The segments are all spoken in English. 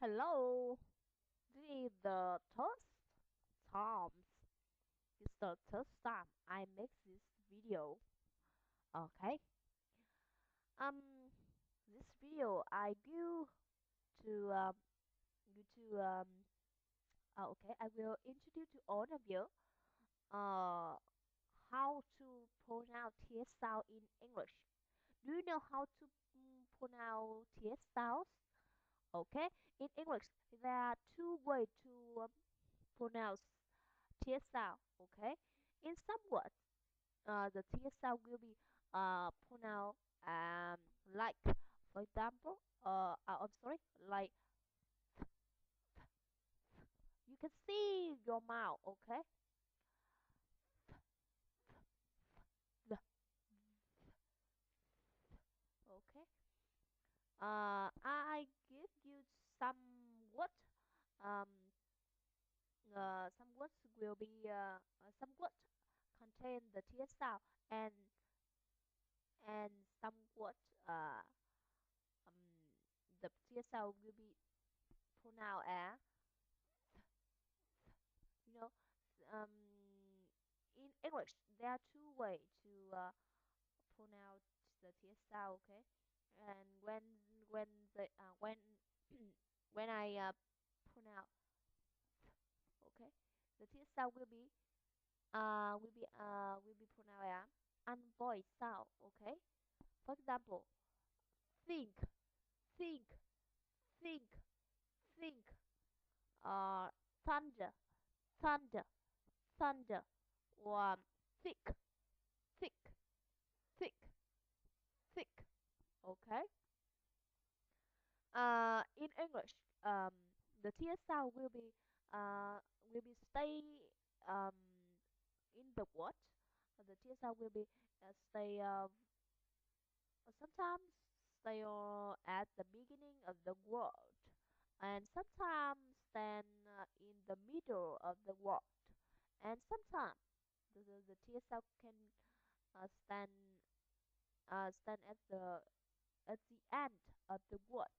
Hello, this is the third time. It's the third time I make this video. Okay. Um, this video I to go to okay. I will introduce to all of you uh how to pronounce T sound in English. Do you know how to pronounce T sounds? Okay. In English, there are two ways to pronounce T sound. Okay. In some words, the T sound will be pronounced like, for example, I'm sorry, like you can see your mouth. Okay. The- Okay. I give you some what um some words will be some words contain the T sound and some words um the T sound will be pronounced as you know in English there are two ways to pronounce the T sound. Okay, and when the when I pronounce, okay, the T sound will be pronounced as unvoiced sound. Okay, for example, think, think, think, think. Uh, thunder, thunder, thunder, or thick, thick, thick, thick. Okay. In English, the T sound will be stay in the word. The T sound will be stay sometimes stay at the beginning of the word, and sometimes stand in the middle of the word, and sometimes the TSL can stand stand at the end of the word.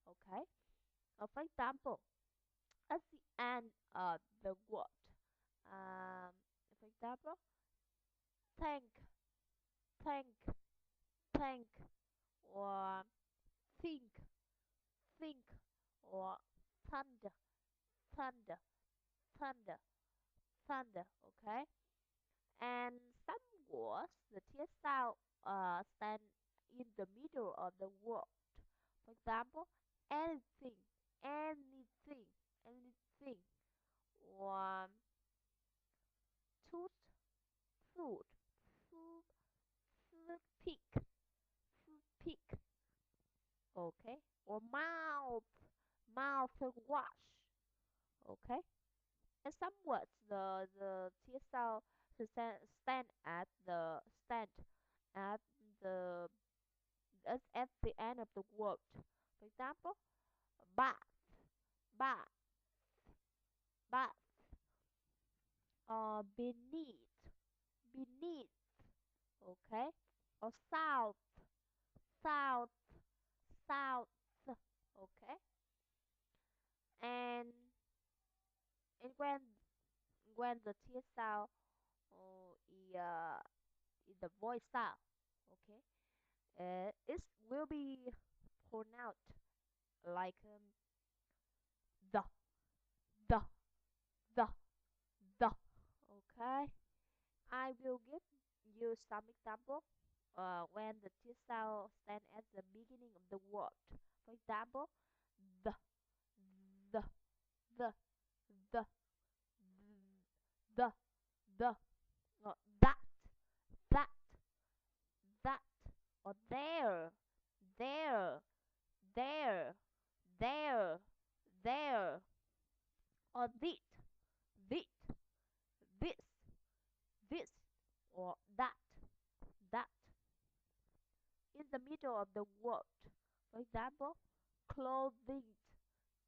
Okay. For example, at the end of the word, um, for example, thank, thank, thank, or think, think, or thunder, thunder, thunder, thunder. Okay. And some words the tear sound stand in the middle of the word. For example, anything, anything, anything, or tooth, food, food, food, pick, food, pick. Okay, or mouth, mouth wash. Okay. And some words the tear sound stand at the stand at the at the end of the word. For example, bath, bath, bath, or beneath, beneath. Okay, or south, south, south. Okay, and when the tear sound is the voice sound. Okay, it will be pronounced like the, the, the, the. Okay, I will give you some example. When the T sound stand at the beginning of the word. For example, the, the, the, the, the, the, or that, that, or there, there, there, there, or this, this, this, or that, in the middle of the word. For example, clothing,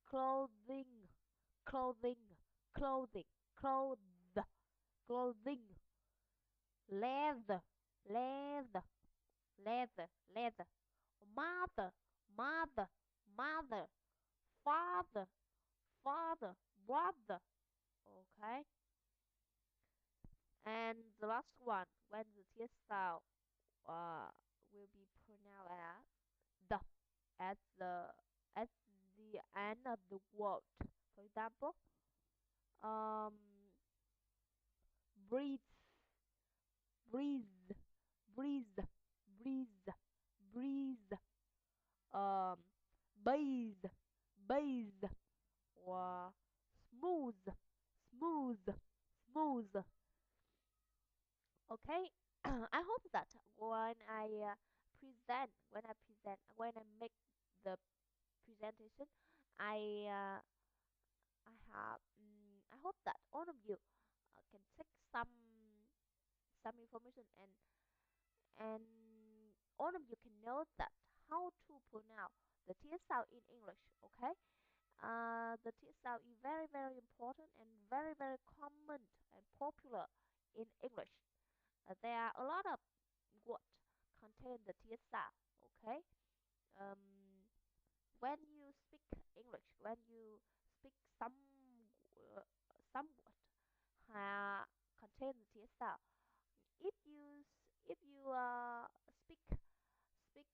clothing, clothing, clothing, clothes, clothing, leather, leather, leather, leather, mother, mother, mother, father, father, brother. Okay. And the last one, when the teeth sound uh will be pronounced as the at the end of the word. For example, um, breathe, breathe, breathe, breathe, breathe. Bathe, bathe, or smooth, smooth, smooth. Okay. I hope that when I make the presentation, I I hope that all of you can take some information, and all of you can know that how to pronounce the T sound in English. Okay. The T sound is very very important and very very common and popular in English. There are a lot of words contain the T sound. Okay. Um, when you speak English, when you speak uh, some word contain the T sound. If you speak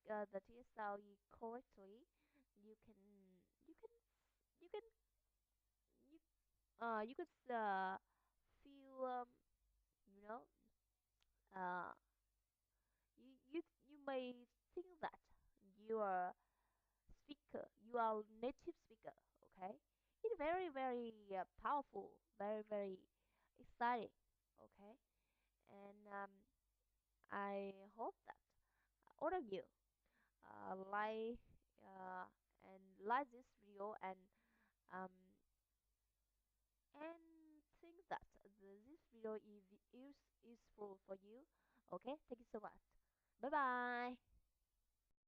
the T sound correctly, you can you can you can you you could feel you know uh you may think that you are you are native speaker. Okay, it's very very powerful, very very exciting. Okay, and I hope that all of you like uh, and like this video, um and think that this video is useful for you. Okay, thank you so much. Bye bye.